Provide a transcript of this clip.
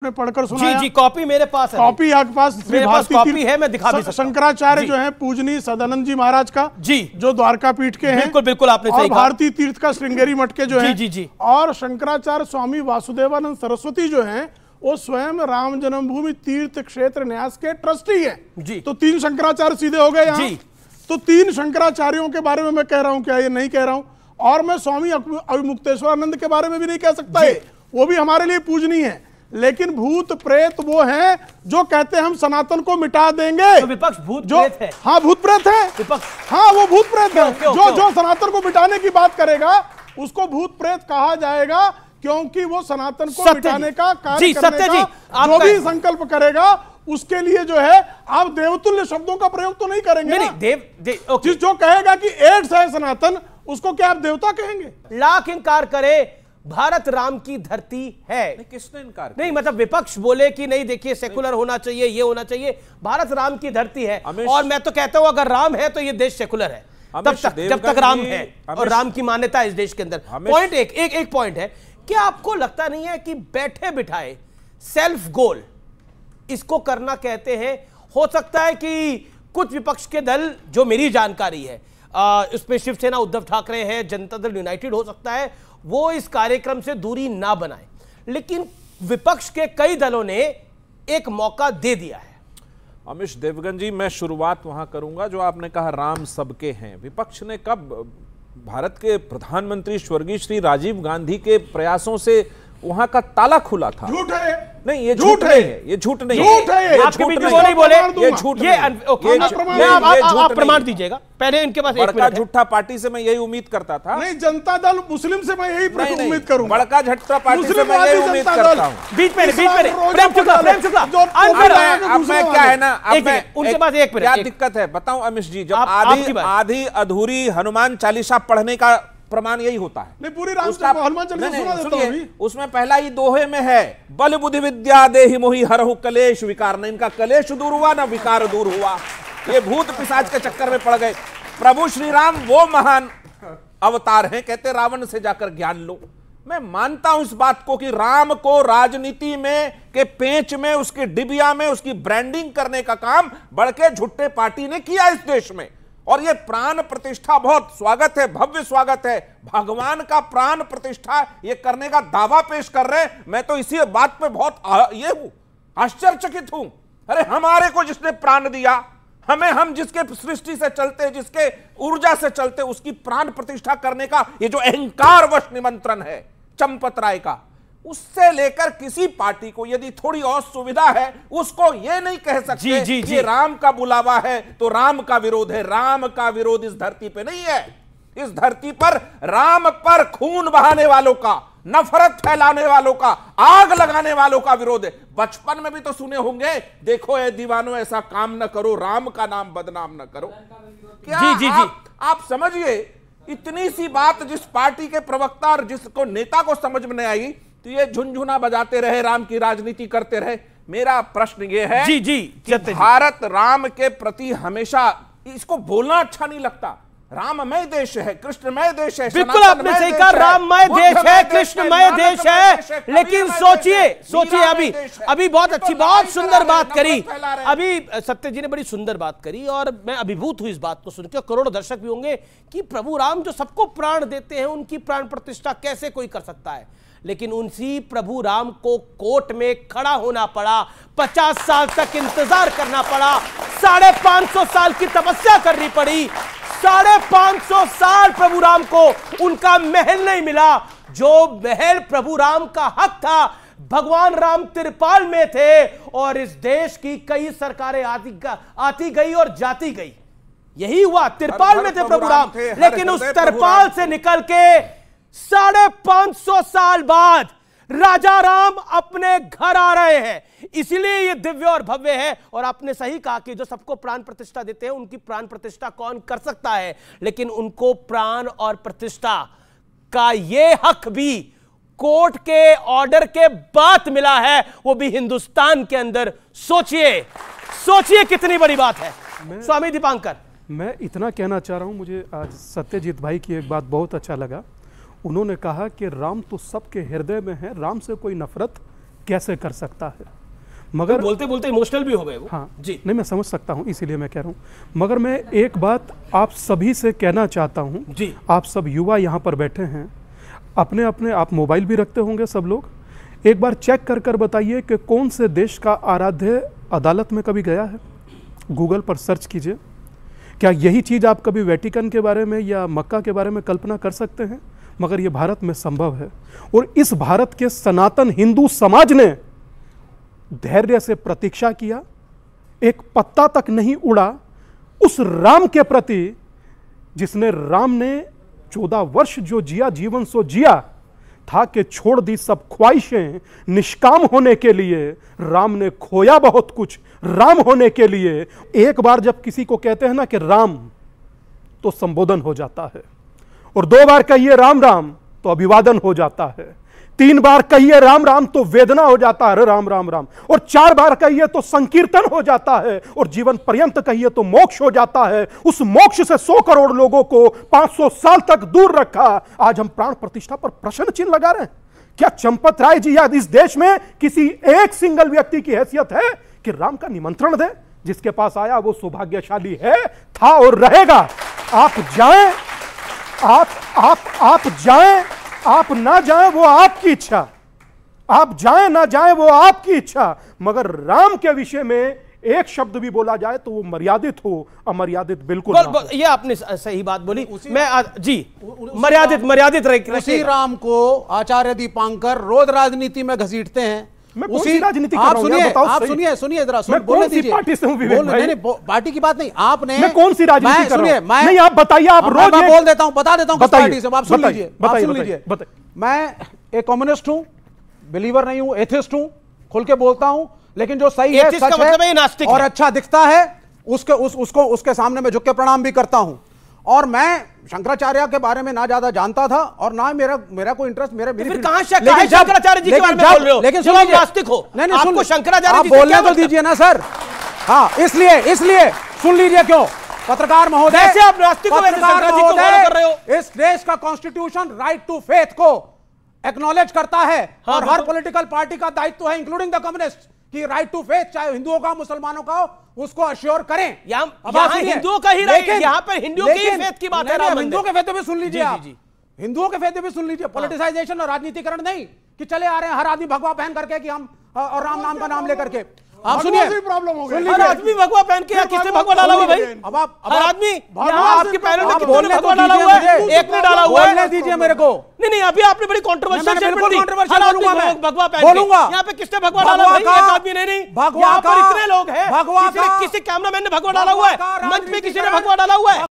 ने पढ़कर सुनाया। जी जी, कॉपी मेरे पास है। कॉपी आपके पास? मेरे पास कॉपी है, मैं दिखा भी सकता हूं। शंकराचार्य जो है पूजनीय सदानंद जी महाराज का, जी, जो द्वारका पीठ के हैं। बिल्कुल बिल्कुल, आपने सही और कहा। भारतीय तीर्थ का श्रृंगेरी मठ के जो है। जी जी। और शंकराचार्य स्वामी वासुदेवानंद सरस्वती जो हैं वो स्वयं राम जन्मभूमि तीर्थ क्षेत्र न्यास के ट्रस्टी हैं जी। तो 3 शंकराचार्य सीधे हो गए यहाँ। तो 3 शंकराचार्यों के बारे में मैं कह रहा हूं, क्या ये नहीं कह रहा हूं? और मैं स्वामी अभिमुक्तेश्वरानंद के बारे में भी नहीं कह सकता है, वो भी हमारे लिए पूजनीय है। लेकिन भूत प्रेत वो हैं जो कहते हैं हम सनातन को मिटा देंगे। तो विपक्ष भूत प्रेत है? हाँ, भूत प्रेत है विपक्ष। हाँ, वो भूत प्रेत है। क्यों? जो सनातन को मिटाने की बात करेगा उसको भूत प्रेत कहा जाएगा, क्योंकि वो सनातन को मिटाने का कार्य करने का जो भी संकल्प करेगा उसके लिए जो है आप देवतुल्य शब्दों का प्रयोग तो नहीं करेंगे। नहीं, जो कहेगा कि एड्स है सनातन, उसको क्या आप देवता कहेंगे? लाख इंकार करे, भारत राम की धरती है। किसने इनकार? नहीं, मतलब विपक्ष बोले कि नहीं देखिए सेकुलर होना चाहिए, ये होना चाहिए, भारत राम की धरती है। और मैं तो कहता हूं अगर राम है तो ये देश सेकुलर है तब तक, जब तक राम है और राम की मान्यता है इस देश के अंदर। पॉइंट एक पॉइंट है, क्या आपको लगता नहीं है कि बैठे बिठाए सेल्फ गोल इसको करना कहते हैं? हो सकता है कि कुछ विपक्ष के दल, जो मेरी जानकारी है उसमें शिवसेना उद्धव ठाकरे है, जनता दल यूनाइटेड हो सकता है, वो इस कार्यक्रम से दूरी ना बनाए, लेकिन विपक्ष के कई दलों ने एक मौका दे दिया है। अमीश देवगन जी, मैं शुरुआत वहां करूंगा जो आपने कहा राम सबके हैं। विपक्ष ने कब भारत के प्रधानमंत्री स्वर्गीय श्री राजीव गांधी के प्रयासों से वहां का ताला खुला था? झूठ है। नहीं, ये झूठ है, ये झूठ नहीं है। आपके बीच में वो नहीं बोले, ये झूठ ये आप प्रमाण दीजिएगा पहले। इनके पास बड़का झूठा पार्टी से मैं यही उम्मीद करता था। नहीं, जनता दल मुस्लिम से मैं यही उम्मीद करूंगा। बड़का झट्टा पार्टी से मैं यही उम्मीद करता हूँ। बीच में प्रेम शुक्ला अब मैं क्या है ना, अब मैं उनके पास एक क्या दिक्कत है बताऊं अमीश जी, जब आधी अधूरी हनुमान चालीसा पढ़ने का प्रमाण यही होता है। नहीं, पूरी हनुमान चालीसा सुना देता हूं। उसमें पहला ही दोहे में है, बल बुद्धि विद्या देहि मोहि हरहु कलेश विकार। न इनका कलेश दूर हुआ ना विकार दूर हुआ, ये भूत पिशाच के चक्कर में पड़ गए। प्रभु श्री राम वो महान अवतार हैं, कहते रावण से जाकर ज्ञान लो। मैं मानता हूं इस बात को कि राम को राजनीति में के पेंच में, उसकी डिबिया में उसकी ब्रांडिंग करने का काम बड़के झुट्टे पार्टी ने किया इस देश में। और ये प्राण प्रतिष्ठा बहुत स्वागत है, भव्य स्वागत है। भगवान का प्राण प्रतिष्ठा ये करने का दावा पेश कर रहे हैं। मैं तो इसी बात पे बहुत ये हूं, आश्चर्यचकित हूं। अरे हमारे को जिसने प्राण दिया, हम जिसके सृष्टि से चलते, जिसके ऊर्जा से चलते, उसकी प्राण प्रतिष्ठा करने का ये जो अहंकारवश निमंत्रण है चंपत राय का, उससे लेकर किसी पार्टी को यदि थोड़ी और सुविधा है, उसको ये नहीं कह सकते कि राम का बुलावा है तो राम का विरोध है। राम का विरोध इस धरती पे नहीं है। इस धरती पर राम पर खून बहाने वालों का, नफरत फैलाने वालों का, आग लगाने वालों का विरोध है। बचपन में भी तो सुने होंगे, देखो ए दीवानों ऐसा काम न करो, राम का नाम बदनाम न करो। क्या आप समझिए, इतनी सी बात जिस पार्टी के प्रवक्ता और जिसको नेता को समझ में नहीं आई, तो ये झुनझुना बजाते रहे, राम की राजनीति करते रहे। मेरा प्रश्न ये है कि भारत राम के प्रति हमेशा, इसको बोलना अच्छा नहीं लगता, राममय देश है, कृष्णमय देश है। बिल्कुल आपने सही कहा, राममय देश है, कृष्णमय देश है। लेकिन सोचिए अभी बहुत सुंदर बात करी। अभी सत्य जी ने बड़ी सुंदर बात करी और मैं अभिभूत हूं इस बात को सुनकर। करोड़ों दर्शक भी होंगे कि प्रभु राम जो सबको प्राण देते हैं, उनकी प्राण प्रतिष्ठा कैसे कोई कर सकता है? लेकिन उनसी प्रभु राम को कोर्ट में खड़ा होना पड़ा, 50 साल तक इंतजार करना पड़ा, 550 साल की तपस्या करनी पड़ी, 550 साल प्रभु राम को उनका महल नहीं मिला। जो महल प्रभु राम का हक था, भगवान राम तिरपाल में थे और इस देश की कई सरकारें आती गई और जाती गई। यही हुआ, तिरपाल में थे प्रभु राम, लेकिन उस तिरपाल से निकल के 550 साल बाद राजा राम अपने घर आ रहे हैं। इसलिए ये दिव्य और भव्य है। और आपने सही कहा कि जो सबको प्राण प्रतिष्ठा देते हैं, उनकी प्राण प्रतिष्ठा कौन कर सकता है? लेकिन उनको प्राण और प्रतिष्ठा का ये हक भी कोर्ट के ऑर्डर के बाद मिला है, वो भी हिंदुस्तान के अंदर। सोचिए कितनी बड़ी बात है। स्वामी दीपांकर, मैं इतना कहना चाह रहा हूं, मुझे आज सत्यजीत भाई की एक बात बहुत अच्छा लगा। उन्होंने कहा कि राम तो सबके हृदय में है, राम से कोई नफरत कैसे कर सकता है। मगर बोलते बोलते इमोशनल भी हो गए वो। हाँ जी, नहीं, मैं समझ सकता हूँ, इसीलिए मैं कह रहा हूँ। मगर मैं एक बात आप सभी से कहना चाहता हूँ जी, आप सब युवा यहाँ पर बैठे हैं, अपने अपने आप मोबाइल भी रखते होंगे सब लोग, एक बार चेक कर कर बताइए कि कौन से देश का आराध्य अदालत में कभी गया है। गूगल पर सर्च कीजिए। क्या यही चीज़ आप कभी वेटिकन के बारे में या मक्का के बारे में कल्पना कर सकते हैं? मगर ये भारत में संभव है। और इस भारत के सनातन हिंदू समाज ने धैर्य से प्रतीक्षा किया, एक पत्ता तक नहीं उड़ा उस राम के प्रति जिसने, राम ने 14 वर्ष जो जिया, जीवन सो जिया था कि छोड़ दी सब ख्वाहिशें निष्काम होने के लिए। राम ने खोया बहुत कुछ राम होने के लिए। एक बार जब किसी को कहते हैं ना कि राम, तो संबोधन हो जाता है, और 2 बार कहिए राम राम तो अभिवादन हो जाता है, 3 बार कहिए राम राम तो वेदना हो जाता है, राम राम राम, और 4 बार कहिए तो संकीर्तन हो जाता है, और जीवन पर्यंत कहिए तो मोक्ष हो जाता है। उस मोक्ष से 100 करोड़ लोगों को 500 साल तक दूर रखा। आज हम प्राण प्रतिष्ठा पर प्रश्न चिन्ह लगा रहे हैं। क्या चंपत राय जी या इस देश में किसी एक सिंगल व्यक्ति की हैसियत है कि राम का निमंत्रण दे? जिसके पास आया वो सौभाग्यशाली है, था और रहेगा। आप जाएं, आप जाएं, आप ना जाएं वो आपकी इच्छा, आप जाएं ना जाएं वो आपकी इच्छा, मगर राम के विषय में एक शब्द भी बोला जाए तो वो मर्यादित हो, अमर्यादित बिल्कुल ना हो। ये आपने सही बात बोली। मैं जी मर्यादित उसी राम को आचार्य दीपांकर रोज राजनीति में घसीटते हैं। उसी राजनीति आप सुनिए जरा, बोलने दीजिए। पार्टी से हूं विवेक भाई। नहीं, पार्टी की बात नहीं, आपने मैं कौन सी राजनीति कर रहा हूं? नहीं, आप बताइए। आप रोज मैं बोल देता हूं, बता देता हूं किस पार्टी से। आप सुन लीजिए, बताइए। मैं एक कम्युनिस्ट हूं, बिलीवर नहीं हूं, एथिस्ट हूं, खुल के बोलता हूं, लेकिन जो सही है, सच है और अच्छा दिखता है उसके सामने मैं झुक के प्रणाम भी करता हूं। और मैं शंकराचार्य के बारे में ना ज्यादा जानता था और ना मेरा कोई इंटरेस्ट, फिर कहां शंकराचार्य जी के बारे में बोल रहे हो? लेकिन सुनो, नास्तिक हो, आपको शंकराचार्य जी से बोलने तो दीजिए ना सर। हाँ, इसलिए सुन लीजिए। क्यों पत्रकार महोदय, वैसे आप नास्तिक हो, वैसे शंकराचार्य जी को फॉलो कर रहे हो। इस देश का कॉन्स्टिट्यूशन राइट टू फेथ को एक्नॉलेज करता है। और हर पॉलिटिकल पार्टी का दायित्व है, इंक्लूडिंग द कम्युनिस्ट, कि राइट टू फेथ, चाहे हिंदुओं का मुसलमानों का हो, उसको अश्योर करें। यहाँ हिंदुओं का ही राइट, यहाँ पर हिंदुओं की फेथ की बात है। हिंदुओं के फेथ भी सुन लीजिए आप, हिंदुओं के फेथ भी सुन लीजिए। पॉलिटिसाइजेशन और राजनीतिकरण नहीं कि चले आ रहे हैं हर आदमी भगवा पहन करके कि हम और राम नाम का नाम लेकर के। आप सुनिए, प्रॉब्लम हो गई। हर आदमी भगवा पहन के, किसने भगवा डाला हुआ भाई? अब आप हर आदमी, आपके पैरों में कितने बोलने भगवा डाला हुआ है? एक ने डाला हुआ है। बोलने दीजिए मेरे को। नहीं, अभी आपने बड़ी कंट्रोवर्शियल स्टेटमेंट दी। हर आदमी भगवा पहन बोलूंगा। यहाँ पे किसने भगवा डाला भाई? एक आदमी नहीं, भगवा यहाँ पर इतने लोग हैं, भगवा किसी कैमरामैन ने भगवा डाला हुआ है, मंच में किसी ने भगवा डाला हुआ है।